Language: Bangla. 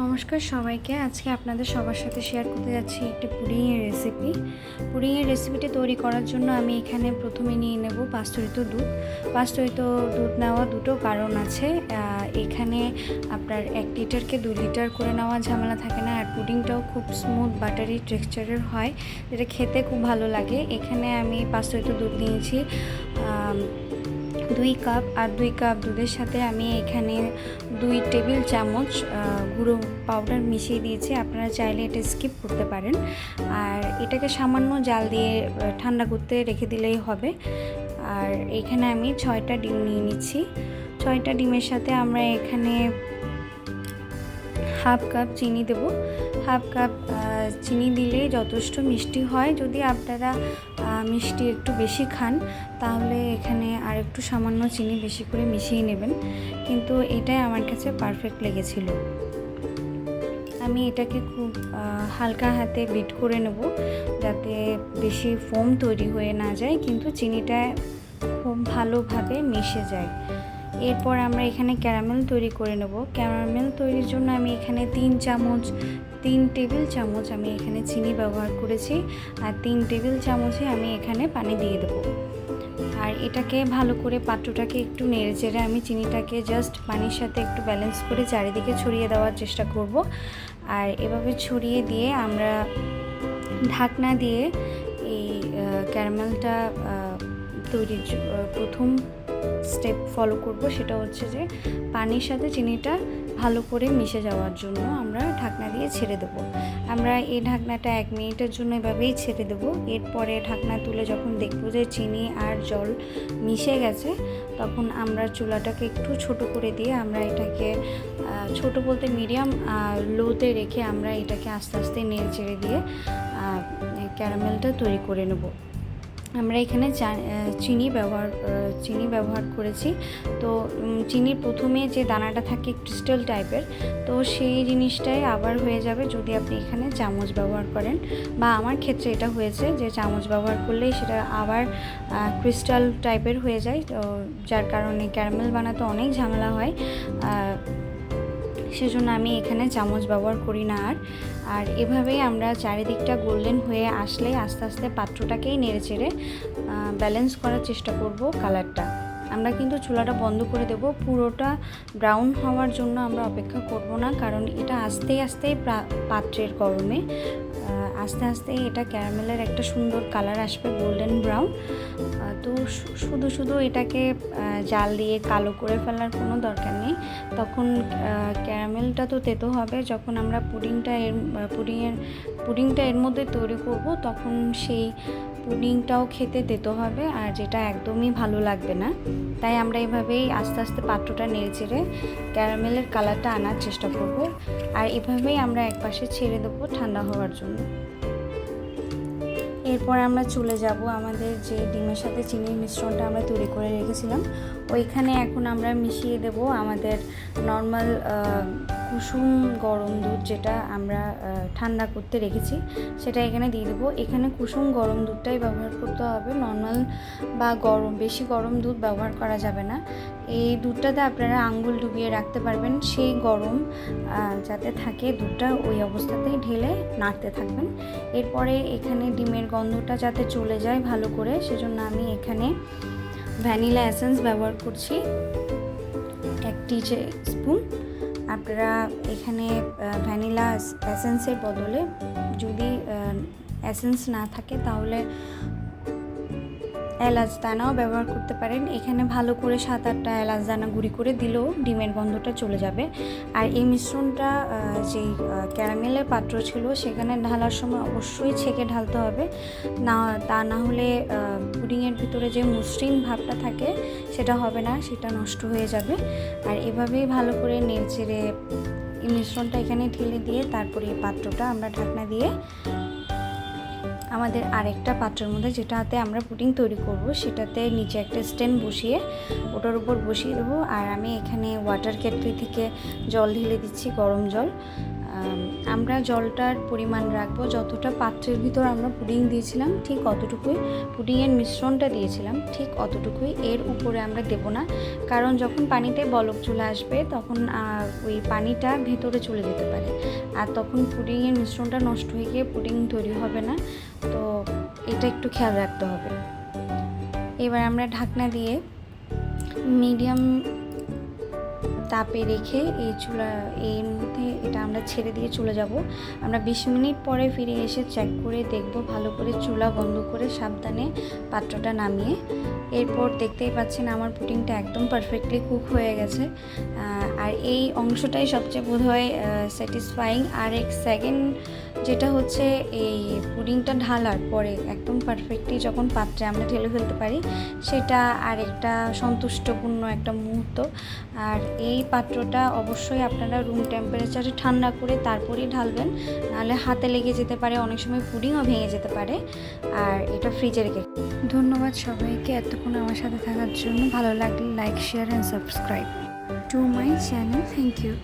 নমস্কার সবাইকে। আজকে আপনাদের সবার সাথে শেয়ার করতে যাচ্ছি একটি পুডিংয়ের রেসিপি। পুডিংয়ের রেসিপিটি তৈরি করার জন্য আমি এখানে প্রথমে নিয়ে নেব পাস্তুরিত দুধ। পাস্তুরিত দুধ নেওয়া দুটো কারণ আছে। এখানে আপনার 1 লিটারকে 2 লিটার করে নেওয়া ঝামেলা থাকে না, আর পুডিংটাও খুব স্মুথ বাটারি টেক্সচারের হয়, যেটা খেতে খুব ভালো লাগে। এখানে আমি পাস্তুরিত দুধ নিয়েছি 2 কাপ, আর 2 কাপ দুধের সাথে আমি এখানে 2 টেবিল চামচ গুঁড়ো পাউডার মিশিয়ে দিয়েছি। আপনারা চাইলে এটা স্কিপ করতে পারেন। আর এটাকে সামান্য জাল দিয়ে ঠান্ডা করতে রেখে দিলেই হবে। আর এখানে আমি 6টা ডিম নিয়ে নিচ্ছি। 6টা ডিমের সাথে আমরা এখানে হাফ কাপ চিনি দেব। হাফ কাপ চিনি দিলে যথেষ্ট মিষ্টি হয়। যদি আপনারা মিষ্টি একটু বেশি খান তাহলে এখানে আর একটু সামান্য চিনি বেশি করে মিশিয়ে নেবেন, কিন্তু এটাই আমার কাছে পারফেক্ট লেগেছিল। আমি এটাকে খুব হালকা হাতে বিট করে নেব, যাতে বেশি ফোম তৈরি হয়ে না যায়, কিন্তু চিনিটা খুব ভালোভাবে মিশে যায়। এরপর আমরা এখানে ক্যারামেল তৈরি করে নেব। ক্যারামেল তৈরির জন্য আমি এখানে 3 টেবিল চামচ আমি এখানে চিনি ব্যবহার করেছি, আর 3 টেবিল চামচে আমি এখানে পানি দিয়ে দেবো। আর এটাকে ভালো করে পাত্রটাকে একটু নেড়ে চেড়ে আমি চিনিটাকে জাস্ট পানির সাথে একটু ব্যালেন্স করে চারিদিকে ছড়িয়ে দেওয়ার চেষ্টা করব। আর এভাবে ছড়িয়ে দিয়ে আমরা ঢাকনা দিয়ে এই ক্যারামেলটা তৈরির প্রথম স্টেপ ফলো করব। সেটা হচ্ছে যে পানির সাথে চিনিটা ভালো করে মিশে যাওয়ার জন্য আমরা ঢাকনা দিয়ে ছেড়ে দেবো। আমরা এই ঢাকনাটা 1 মিনিটের জন্য এভাবেই ছেড়ে দেবো। এরপরে ঢাকনা তুলে যখন দেখবো যে চিনি আর জল মিশে গেছে, তখন আমরা চুলাটাকে একটু ছোট করে দিয়ে আমরা এটাকে ছোট বলতে মিডিয়াম লোতে রেখে আমরা এটাকে আস্তে আস্তে নেড়ে চেড়ে দিয়ে ক্যারামেলটা তৈরি করে নেব। আমরা এখানে চিনি ব্যবহার করেছি। তো চিনির প্রথমে যে দানাটা থাকে ক্রিস্টাল টাইপের, তো সেই জিনিসটাই আবার হয়ে যাবে যদি আপনি এখানে চামচ ব্যবহার করেন, বা আমার ক্ষেত্রে এটা হয়েছে যে চামচ ব্যবহার করলেই সেটা আবার ক্রিস্টাল টাইপের হয়ে যায়। তো যার কারণে ক্যারামেল বানাতে অনেক ঝামেলা হয়, সেজন্য আমি এখানে চামচ ব্যবহার করি না। আর এভাবেই আমরা চারিদিকটা গোল্ডেন হয়ে আসলে আস্তে আস্তে পাত্রটাকেই নেড়ে চেড়ে ব্যালেন্স করার চেষ্টা করব কালারটা। আমরা কিন্তু চুলাটা বন্ধ করে দেব। পুরোটা ব্রাউন হওয়ার জন্য আমরা অপেক্ষা করব না, কারণ এটা আস্তে আস্তে পাত্রের গরমে আস্তে আস্তে এটা ক্যারামেলের একটা সুন্দর কালার আসবে, গোল্ডেন ব্রাউন। তো শুধু এটাকে জাল দিয়ে কালো করে ফেলার কোনো দরকার নেই। তখন ক্যারামেলটা তো তেতো হবে। যখন আমরা পুডিংটা এর মধ্যে তৈরি করব, তখন সেই পুডিংটাও খেতে তেতো হবে, আর যেটা একদমই ভালো লাগবে না। তাই আমরা এভাবেই আস্তে আস্তে পাত্রটা নেড়ে চেড়ে ক্যারামেলের কালারটা আনার চেষ্টা করব। আর এভাবেই আমরা একপাশে ছেড়ে দেবো ঠান্ডা হওয়ার জন্য। এরপর আমরা চলে যাব আমাদের যে ডিমের সাথে চিনির মিশ্রণটা আমরা তৈরি করে রেখেছিলাম, ওইখানে এখন আমরা মিশিয়ে দেব আমাদের নর্মাল কুসুম গরম দুধ, যেটা আমরা ঠান্ডা করতে রেখেছি, সেটা এখানে দিয়ে দেবো। এখানে কুসুম গরম দুধটাই ব্যবহার করতে হবে, নর্মাল বা বেশি গরম দুধ ব্যবহার করা যাবে না। এই দুধটাতে আপনারা আঙ্গুল ডুবিয়ে রাখতে পারবেন, সেই গরম যাতে থাকে দুধটা ওই অবস্থাতেই ঢেলে নাড়তে থাকবেন। এরপরে এখানে ডিমের গন্ধটা যাতে চলে যায় ভালো করে, সেজন্য আমি এখানে ভ্যানিলা এসেন্স ব্যবহার করছি 1 টিস্পুন। আপনারা এখানে ভ্যানিলা এসেন্সের বদলে যদি এসেন্স না থাকে তাহলে এলাচ দানাও ব্যবহার করতে পারেন। এখানে ভালো করে 7-8টা এলাচ দানা গুঁড়ি করে দিলেও ডিমের গন্ধটা চলে যাবে। আর এই মিশ্রণটা যেই ক্যারামেলের পাত্র ছিল সেখানে ঢালার সময় অবশ্যই ছেঁকে ঢালতে হবে, তা না হলে পুডিংয়ের ভিতরে যে মসৃণ ভাবটা থাকে সেটা হবে না, সেটা নষ্ট হয়ে যাবে। আর এভাবেই ভালো করে নেড়ে চেড়ে এই মিশ্রণটা এখানে ঢেলে দিয়ে তারপরে এই পাত্রটা আমরা ঢাকনা দিয়ে আমাদের আরেকটা পাত্রের মধ্যে, যেটাতে আমরা পুডিং তৈরি করব, সেটাতে নিচে একটা স্ট্যান্ড বসিয়ে ওটার উপর বসিয়ে দেবো। আর আমি এখানে ওয়াটার কেটলি থেকে জল ঢেলে দিচ্ছি, গরম জল। আমরা জলটার পরিমাণ রাখবো যতটা পাত্রের ভিতর আমরা পুডিং দিয়েছিলাম ঠিক অতটুকুই, পুডিংয়ের মিশ্রণটা দিয়েছিলাম ঠিক অতটুকুই, এর উপরে আমরা দেবো না। কারণ যখন পানিতে বলক চলে আসবে তখন ওই পানিটা ভেতরে চলে যেতে পারে, আর তখন পুডিংয়ের মিশ্রণটা নষ্ট হয়ে গিয়ে পুডিং তৈরি হবে না। তো এটা একটু খেয়াল রাখতে হবে। এবার আমরা ঢাকনা দিয়ে মিডিয়াম তাপে রেখে এর মধ্যে এটা আমরা ছেড়ে দিয়ে চলে যাব। আমরা 20 মিনিট পরে ফিরে এসে চেক করে দেখব, ভালো করে চুলা বন্ধ করে সাবধানে পাত্রটা নামিয়ে। এরপর দেখতেই পাচ্ছেন আমার পুডিংটা একদম পারফেক্টলি কুক হয়ে গেছে। আর এই অংশটাই সবচেয়ে বোধহয় স্যাটিসফাইং। আর এক সেকেন্ড যেটা হচ্ছে এই পুডিংটা ঢালার পরে একদম পারফেক্টলি যখন পাত্রে আমরা ঢেলে ফেলতে পারি, সেটা আর একটা সন্তুষ্টপূর্ণ একটা মুহূর্ত। আর এই পাত্রটা অবশ্যই আপনারা রুম টেম্পারেচারে ঠান্ডা করে তারপরেই ঢালবেন, নাহলে হাতে লেগে যেতে পারে, অনেক সময় পুডিংও ভেঙে যেতে পারে। আর এটা ফ্রিজে রেখে। ধন্যবাদ সবাইকে এতক্ষণ আমার সাথে থাকার জন্য। ভালো লাগলে like, share and subscribe to my channel. Thank you.